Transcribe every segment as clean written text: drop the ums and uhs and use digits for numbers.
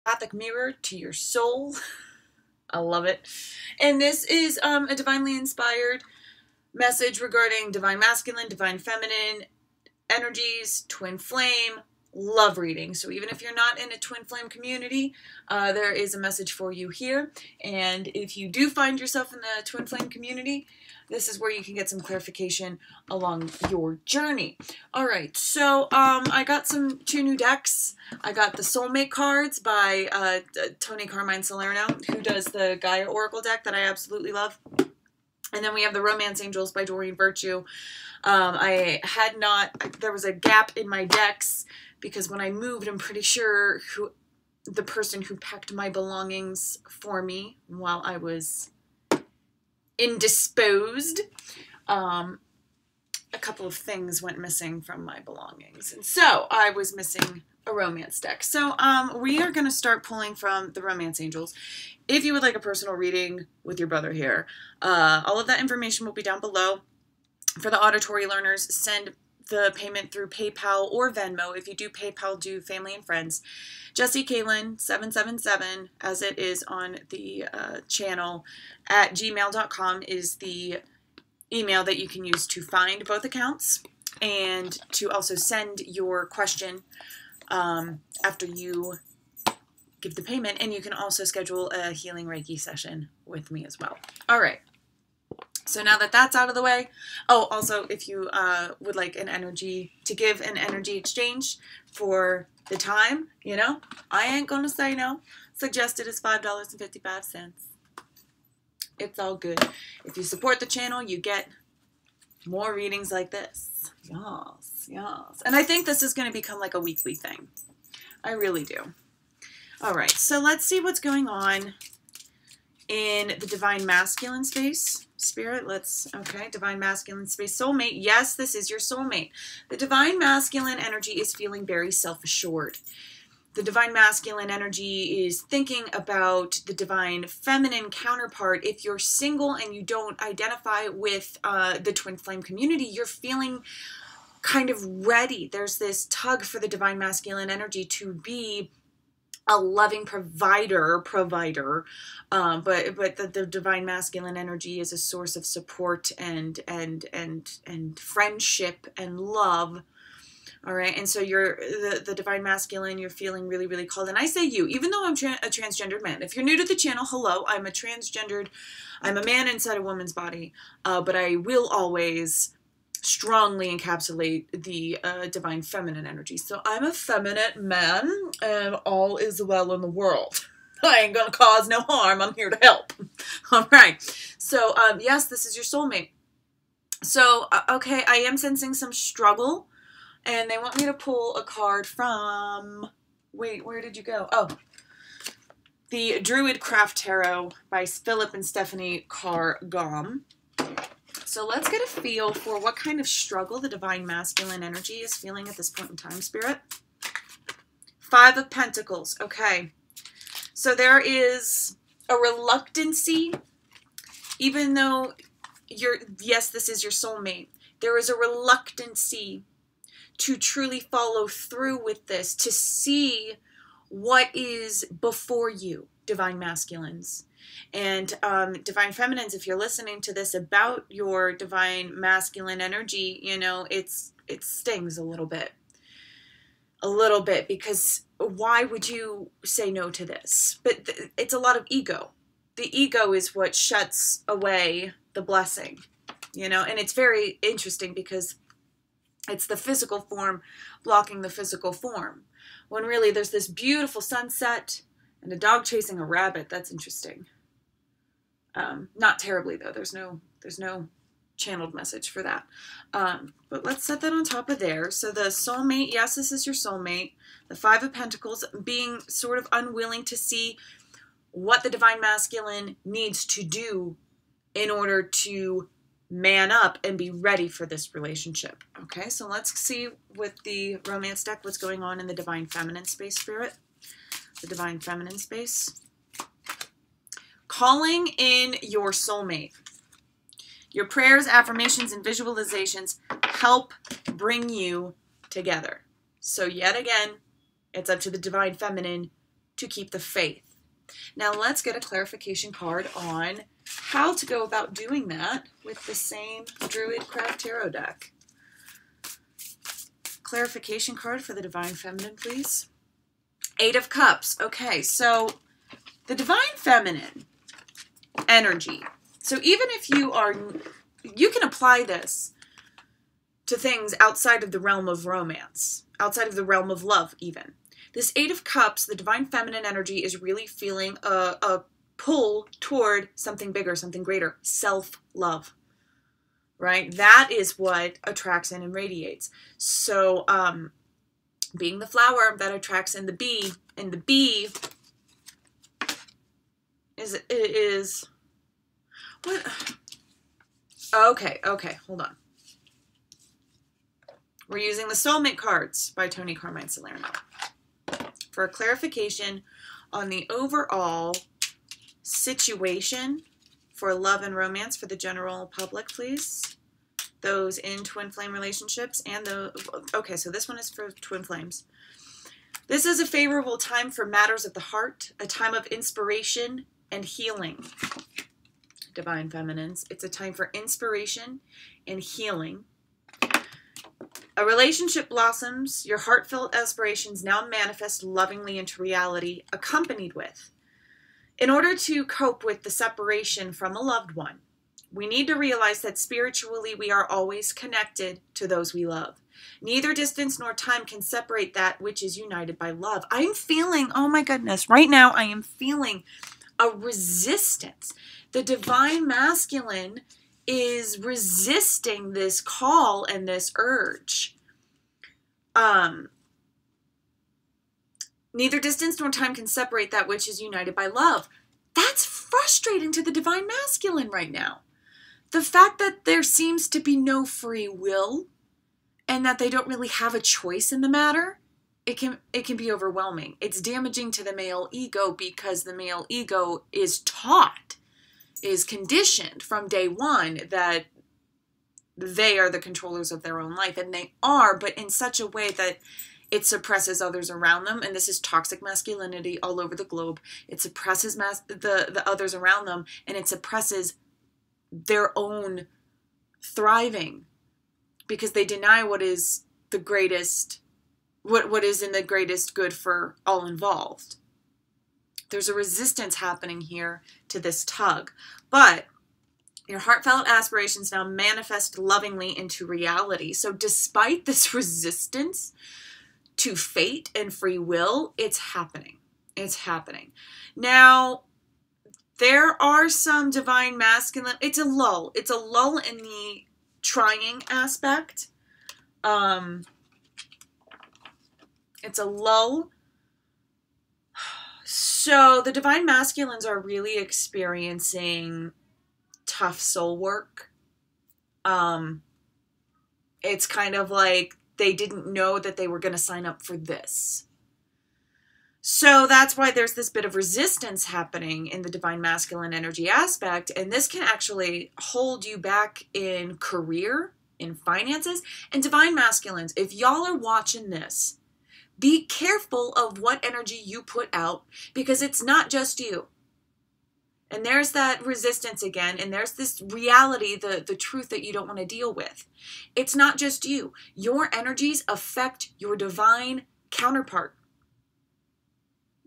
telepathic mirror to your soul. I love it. And this is a divinely inspired message regarding divine masculine, divine feminine energies, twin flame, love reading. So even if you're not in a twin flame community, there is a message for you here. And if you do find yourself in the twin flame community, this is where you can get some clarification along your journey. All right, so I got two new decks. I got the Soulmate cards by Tony Carmine Salerno, who does the Gaia Oracle deck that I absolutely love. And then we have the Romance Angels by Doreen Virtue. There was a gap in my decks because when I moved, I'm pretty sure the person who packed my belongings for me while I was indisposed, a couple of things went missing from my belongings. And so I was missing a romance deck. So we are going to start pulling from the Romance Angels. If you would like a personal reading with your brother here, all of that information will be down below. For the auditory learners, send the payment through PayPal or Venmo. If you do PayPal, do family and friends. Jessie Kaylin 777, as it is on the channel, at gmail.com is the email that you can use to find both accounts and to also send your question after you give the payment. And you can also schedule a healing Reiki session with me as well. All right. So now that that's out of the way, oh, also if you would like to give an energy exchange for the time, you know, I ain't gonna say no. Suggested is $5.55. It's all good. If you support the channel, you get more readings like this. Yes, yes. And I think this is going to become like a weekly thing. I really do. All right, so let's see what's going on in the divine masculine space. Spirit, okay, divine masculine space. Soulmate, yes, this is your soulmate. The divine masculine energy is feeling very self-assured. The divine masculine energy is thinking about the divine feminine counterpart. If you're single and you don't identify with the twin flame community, you're feeling kind of ready. There's this tug for the divine masculine energy to be a loving provider, but the divine masculine energy is a source of support and friendship and love. All right, and so you're the divine masculine. You're feeling really, really called. And I say you, even though I'm a transgendered man. If you're new to the channel, hello, I'm a man inside a woman's body, but I will always strongly encapsulate the divine feminine energy. So I'm a feminine man, and all is well in the world. I ain't gonna cause no harm. I'm here to help. All right. So yes, this is your soulmate. So okay, I am sensing some struggle, and they want me to pull a card from. Wait, where did you go? Oh, the Druid Craft Tarot by Philip and Stephanie Carr-Gom. So let's get a feel for what kind of struggle the divine masculine energy is feeling at this point in time, Spirit. Five of Pentacles. Okay. So there is a reluctancy, even though yes, this is your soulmate. There is a reluctancy to truly follow through with this, to see what is before you, divine masculines. And divine feminines, if you're listening to this about your divine masculine energy, you know, it stings a little bit, because why would you say no to this? But it's a lot of ego. The ego is what shuts away the blessing, you know, and it's very interesting because it's the physical form blocking the physical form, when really there's this beautiful sunset and a dog chasing a rabbit. That's interesting. Not terribly though. There's no channeled message for that. But let's set that on top of there. So the soulmate, yes, this is your soulmate. The Five of Pentacles, being sort of unwilling to see what the divine masculine needs to do in order to man up and be ready for this relationship. Okay, so let's see with the romance deck what's going on in the divine feminine space, Spirit. The divine feminine space. Calling in your soulmate. Your prayers, affirmations, and visualizations help bring you together. So yet again, it's up to the divine feminine to keep the faith. Now let's get a clarification card on how to go about doing that with the same Druid Craft Tarot deck. Clarification card for the Divine Feminine, please. 8 of Cups. Okay, so the Divine Feminine energy. So even if you can apply this to things outside of the realm of romance, outside of the realm of love even. This 8 of Cups, the Divine Feminine energy, is really feeling a pull toward something bigger, something greater, self-love, right? That is what attracts in and radiates. So being the flower that attracts in the bee, and the bee is what? Okay, hold on. We're using the Soulmate cards by Tony Carmine Salerno for a clarification on the overall situation for love and romance for the general public, please. Those in twin flame relationships and okay, so this one is for twin flames. This is a favorable time for matters of the heart, a time of inspiration and healing. Divine Feminines, it's a time for inspiration and healing. A relationship blossoms, your heartfelt aspirations now manifest lovingly into reality, accompanied with, in order to cope with the separation from a loved one, we need to realize that spiritually we are always connected to those we love. Neither distance nor time can separate that which is united by love. I'm feeling, oh my goodness, right now I am feeling a resistance. The Divine Masculine is resisting this call and this urge. Neither distance nor time can separate that which is united by love. That's frustrating to the Divine Masculine right now. The fact that there seems to be no free will and that they don't really have a choice in the matter, it can be overwhelming. It's damaging to the male ego because the male ego is taught, is conditioned from day one that they are the controllers of their own life, and they are, but in such a way that it suppresses others around them, and this is toxic masculinity all over the globe. It suppresses the others around them, and it suppresses their own thriving because they deny what is the greatest, what is in the greatest good for all involved. There's a resistance happening here to this tug, but your heartfelt aspirations now manifest lovingly into reality. So despite this resistance to fate and free will, it's happening. It's happening. Now, there are some Divine Masculine. It's a lull. It's a lull in the trying aspect. It's a lull. So the Divine Masculines are really experiencing tough soul work. It's kind of like they didn't know that they were going to sign up for this. So that's why there's this bit of resistance happening in the Divine Masculine energy aspect. And this can actually hold you back in career, in finances. And Divine Masculines, if y'all are watching this, be careful of what energy you put out because it's not just you. And there's that resistance again, and there's this reality, the truth that you don't want to deal with. It's not just you. Your energies affect your divine counterpart.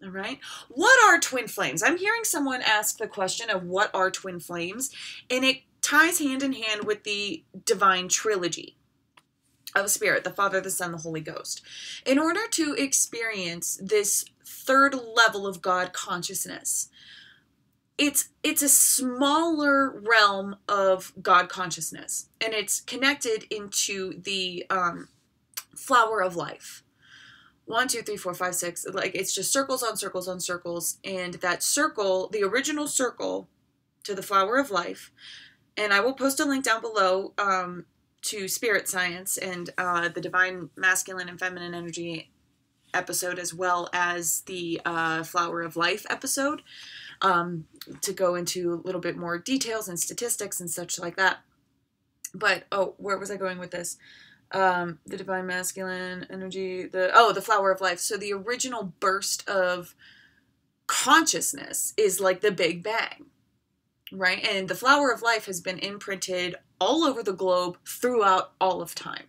All right? What are twin flames? I'm hearing someone ask the question of what are twin flames, and it ties hand in hand with the divine trilogy of spirit, the Father, the Son, the Holy Ghost. In order to experience this third level of God consciousness, it's a smaller realm of God consciousness, and it's connected into the flower of life. 1, 2, 3, 4, 5, 6. Like it's just circles on circles on circles, and that circle, the original circle, to the flower of life. And I will post a link down below to Spirit Science and the Divine Masculine and Feminine Energy episode, as well as the Flower of Life episode. To go into a little bit more details and statistics and such like that. But, oh, where was I going with this? The Divine Masculine Energy, the Flower of Life. So the original burst of consciousness is like the Big Bang, right? And the flower of life has been imprinted all over the globe throughout all of time.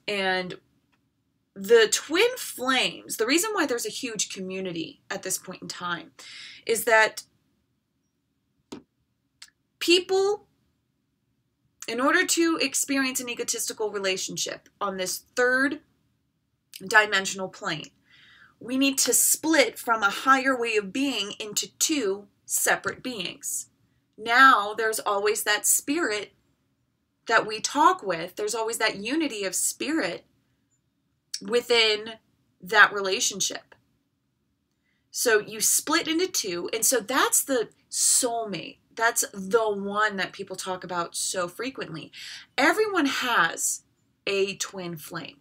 And the twin flames, the reason why there's a huge community at this point in time is that people, in order to experience an egotistical relationship on this third dimensional plane, we need to split from a higher way of being into two separate beings. Now there's always that spirit that we talk with. There's always that unity of spirit within that relationship. So you split into two, and so that's the soulmate. That's the one that people talk about so frequently. Everyone has a twin flame.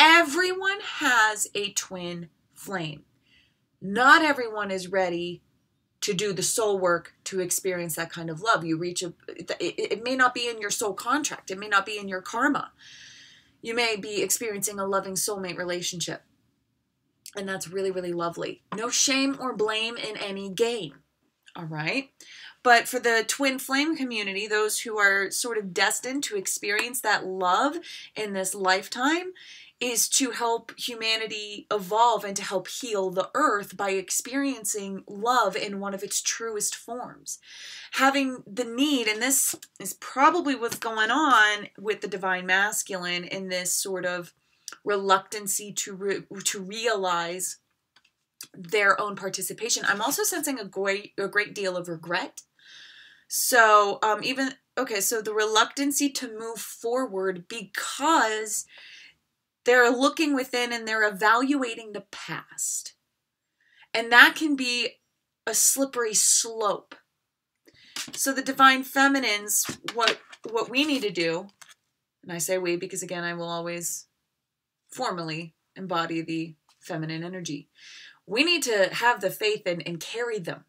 Everyone has a twin flame. Not everyone is ready to do the soul work to experience that kind of love. It may not be in your soul contract. It may not be in your karma. You may be experiencing a loving soulmate relationship. And that's really, really lovely. No shame or blame in any game. All right. But for the twin flame community, those who are sort of destined to experience that love in this lifetime, is to help humanity evolve and to help heal the earth by experiencing love in one of its truest forms. Having the need, and this is probably what's going on with the divine masculine in this sort of reluctancy to realize their own participation. I'm also sensing a great deal of regret. So so the reluctancy to move forward because they're looking within and they're evaluating the past. And that can be a slippery slope. So the divine feminines, what we need to do, and I say we because again, I will always formally embody the feminine energy. We need to have the faith and carry them.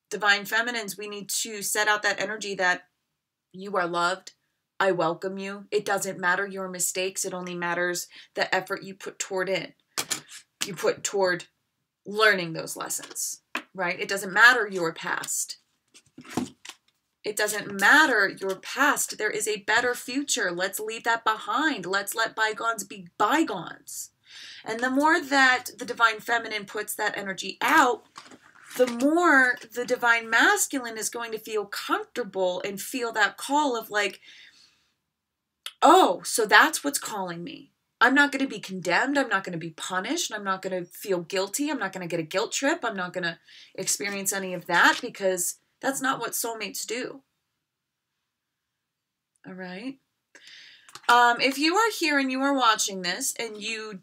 Divine feminines, we need to set out that energy that you are loved. I welcome you. It doesn't matter your mistakes. It only matters the effort you put toward learning those lessons, right? It doesn't matter your past. It doesn't matter your past. There is a better future. Let's leave that behind. Let's let bygones be bygones. And the more that the divine feminine puts that energy out, the more the divine masculine is going to feel comfortable and feel that call of like, oh, so that's what's calling me. I'm not going to be condemned. I'm not going to be punished. I'm not going to feel guilty. I'm not going to get a guilt trip. I'm not going to experience any of that because that's not what soulmates do. All right. If you are here and you are watching this and you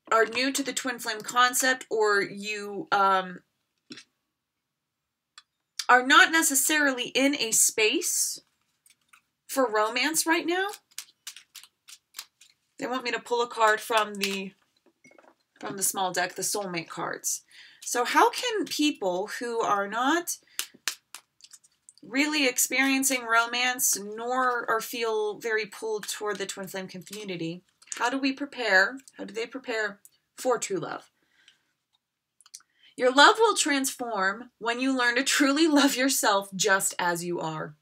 are new to the twin flame concept, or you are not necessarily in a space for romance right now, they want me to pull a card from the small deck, the soulmate cards. So how can people who are not really experiencing romance nor or feel very pulled toward the twin flame community, how do they prepare for true love? Your love will transform when you learn to truly love yourself just as you are.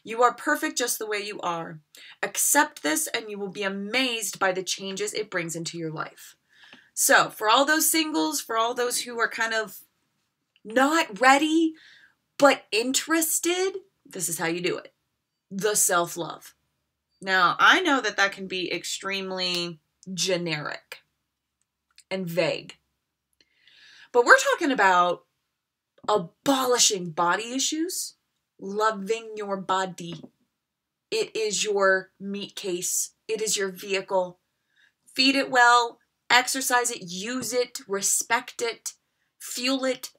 You are perfect just the way you are. Accept this and you will be amazed by the changes it brings into your life. So for all those singles, for all those who are kind of not ready but interested, this is how you do it. The self-love. Now, I know that that can be extremely generic and vague. But we're talking about abolishing body issues, loving your body. It is your meat case. It is your vehicle. Feed it well, exercise it, use it, respect it, fuel it,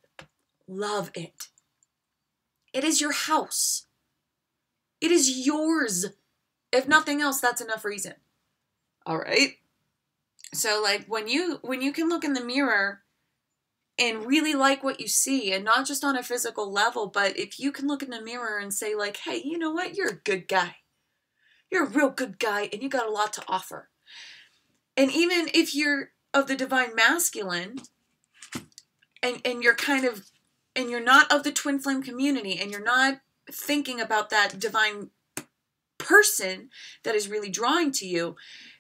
love it. It is your house. It is yours. If nothing else, that's enough reason. All right? So like when you can look in the mirror and really like what you see, and not just on a physical level, but if you can look in the mirror and say like, hey, you know what? You're a good guy. You're a real good guy and you got a lot to offer. And even if you're of the divine masculine and you're kind of, and you're not of the twin flame community, and you're not thinking about that divine person that is really drawing to you,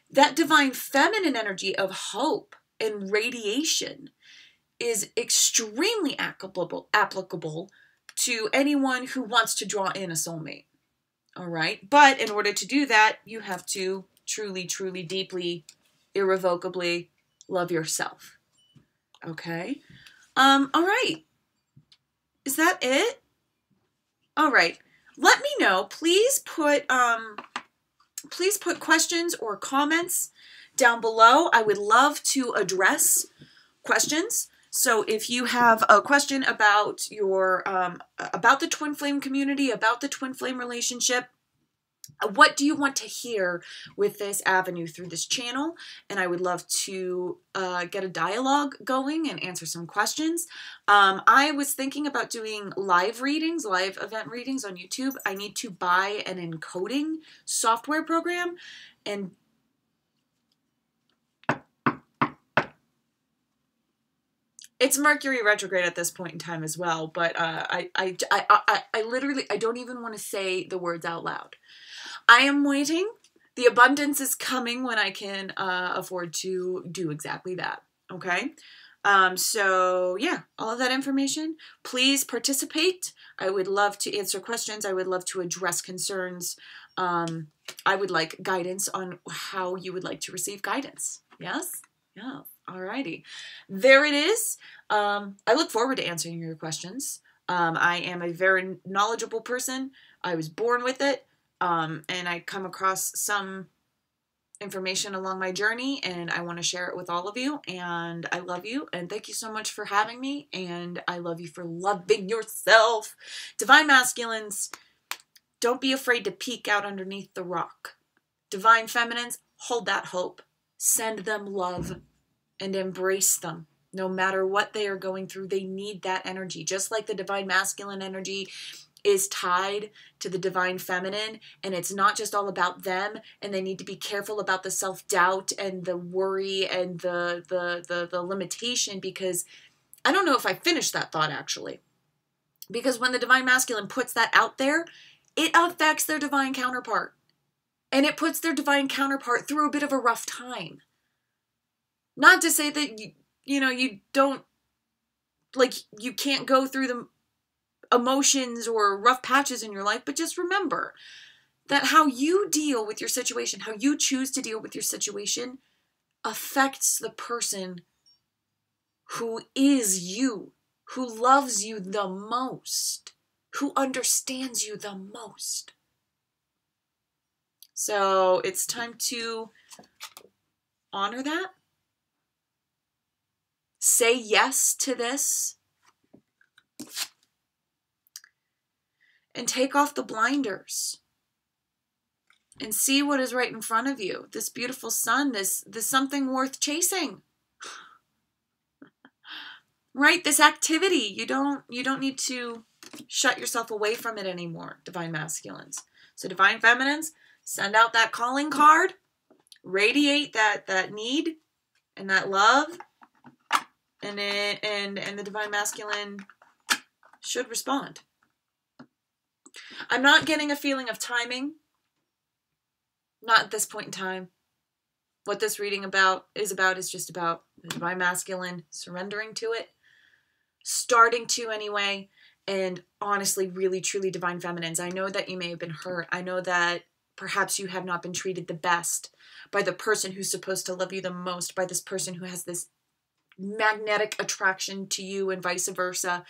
that divine feminine energy of hope and radiation is extremely applicable to anyone who wants to draw in a soulmate. All right. But in order to do that, you have to truly, truly, deeply, irrevocably love yourself. Okay. All right. Is that it? All right. Let me know. Please put questions or comments down below. I would love to address questions. So if you have a question about your about the twin flame community, about the twin flame relationship, what do you want to hear with this avenue through this channel? And I would love to get a dialogue going and answer some questions. I was thinking about doing live readings, live event readings on YouTube. I need to buy an encoding software program, and it's Mercury retrograde at this point in time as well. But I literally, I don't even want to say the words out loud. I am waiting. The abundance is coming when I can afford to do exactly that. Okay. So yeah, all of that information, please participate. I would love to answer questions. I would love to address concerns. I would like guidance on how you would like to receive guidance. Yes? Yeah. Alrighty. There it is. I look forward to answering your questions. I am a very knowledgeable person. I was born with it. And I come across some information along my journey, and I want to share it with all of you, and I love you, and thank you so much for having me, and I love you for loving yourself. Divine masculines, don't be afraid to peek out underneath the rock. Divine feminines, hold that hope. Send them love and embrace them. No matter what they are going through, they need that energy. Just like the divine masculine energy is tied to the divine feminine, and it's not just all about them, and they need to be careful about the self-doubt and the worry and the limitation, because I don't know if I finished that thought actually, because when the divine masculine puts that out there, it affects their divine counterpart, and it puts their divine counterpart through a bit of a rough time. Not to say that you don't, like, you can't go through the emotions or rough patches in your life, but just remember that how you deal with your situation, how you choose to deal with your situation, affects the person who is you, who loves you the most, who understands you the most. So it's time to honor that. Say yes to this. And take off the blinders and see what is right in front of you. This beautiful sun, this something worth chasing. Right? This activity. You don't need to shut yourself away from it anymore, divine masculines. So divine feminines, send out that calling card, radiate that need and that love, and the divine masculine should respond. I'm not getting a feeling of timing. Not at this point in time. What this reading is just about the divine masculine surrendering to it, starting to anyway, and honestly, really, truly divine feminines. I know that you may have been hurt. I know that perhaps you have not been treated the best by the person who's supposed to love you the most, by this person who has this magnetic attraction to you and vice versa.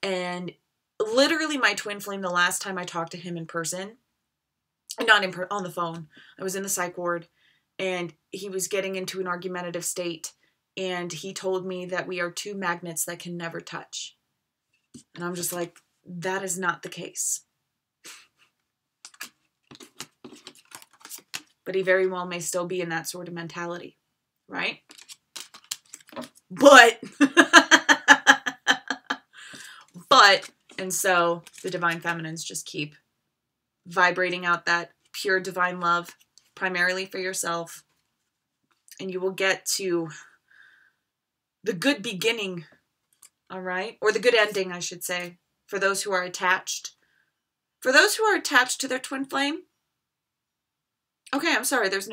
And literally my twin flame, the last time I talked to him in person, not on the phone, I was in the psych ward, and he was getting into an argumentative state, and he told me that we are two magnets that can never touch. And I'm just like, that is not the case. But he very well may still be in that sort of mentality, right? And so the divine feminines just keep vibrating out that pure divine love, primarily for yourself, and you will get to the good beginning All right? Or the good ending, I should say, for those who are attached. For those who are attached to their twin flame, okay, I'm sorry, there's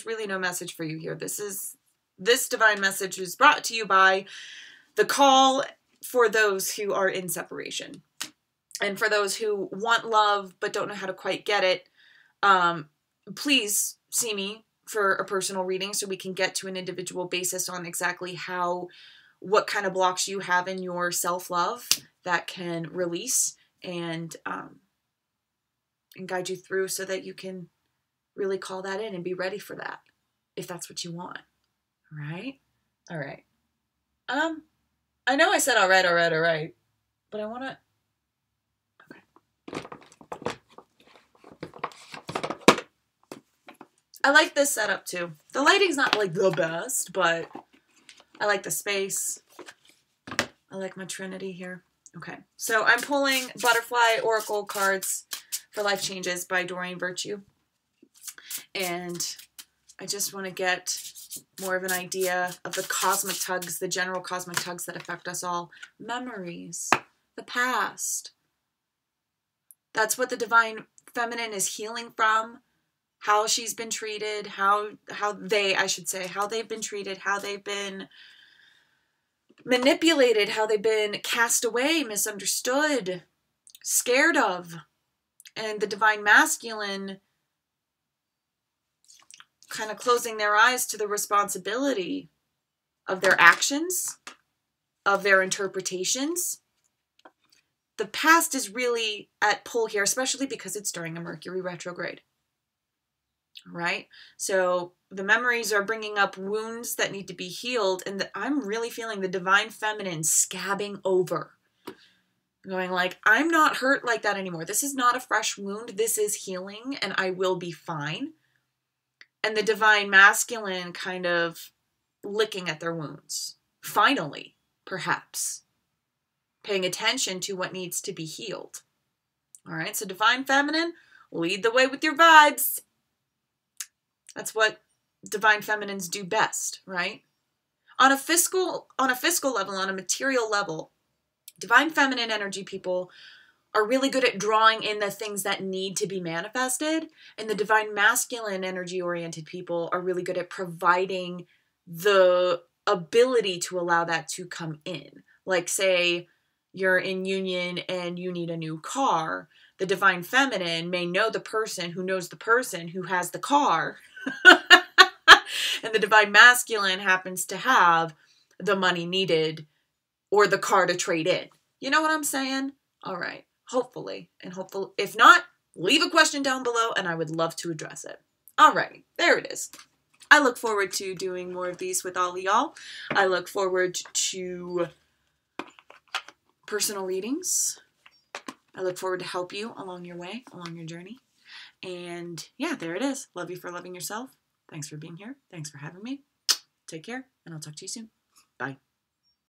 really no message for you here. This divine message is brought to you by the call for those who are in separation. And for those who want love but don't know how to quite get it, please see me for a personal reading so we can get to an individual basis on exactly what kind of blocks you have in your self-love that can release and guide you through so that you can really call that in and be ready for that, if that's what you want. All right? All right. I know I said all right, but I want to... Okay. I like this setup too. The lighting's not like the best, but I like the space. I like my Trinity here. Okay, so I'm pulling Butterfly Oracle cards for Life Changes by Doreen Virtue. And I just want to get more of an idea of the cosmic tugs, the general cosmic tugs that affect us all. Memories, the past. That's what the Divine Feminine is healing from. How she's been treated, how they've been treated, how they've been manipulated, how they've been cast away, misunderstood, scared of. And the Divine Masculine kind of closing their eyes to the responsibility of their actions, of their interpretations. The past is really at pull here, especially because it's during a Mercury retrograde. Right? So the memories are bringing up wounds that need to be healed, and I'm really feeling the Divine Feminine scabbing over. Going like, I'm not hurt like that anymore. This is not a fresh wound. This is healing, and I will be fine. And the Divine Masculine kind of licking at their wounds. Finally, perhaps. Paying attention to what needs to be healed. All right, so Divine Feminine, lead the way with your vibes. That's what Divine Feminines do best, right? On a physical level, on a material level, Divine Feminine energy people are really good at drawing in the things that need to be manifested, and the Divine Masculine energy-oriented people are really good at providing the ability to allow that to come in. Like, say, you're in union and you need a new car. The Divine Feminine may know the person who knows the person who has the car. And the Divine Masculine happens to have the money needed or the car to trade in. You know what I'm saying? All right. Hopefully. And hopefully, if not, leave a question down below and I would love to address it. All right. There it is. I look forward to doing more of these with all of y'all. I look forward to personal readings. I look forward to help you along your way, along your journey. And yeah, there it is. Love you for loving yourself. Thanks for being here. Thanks for having me. Take care, and I'll talk to you soon. Bye.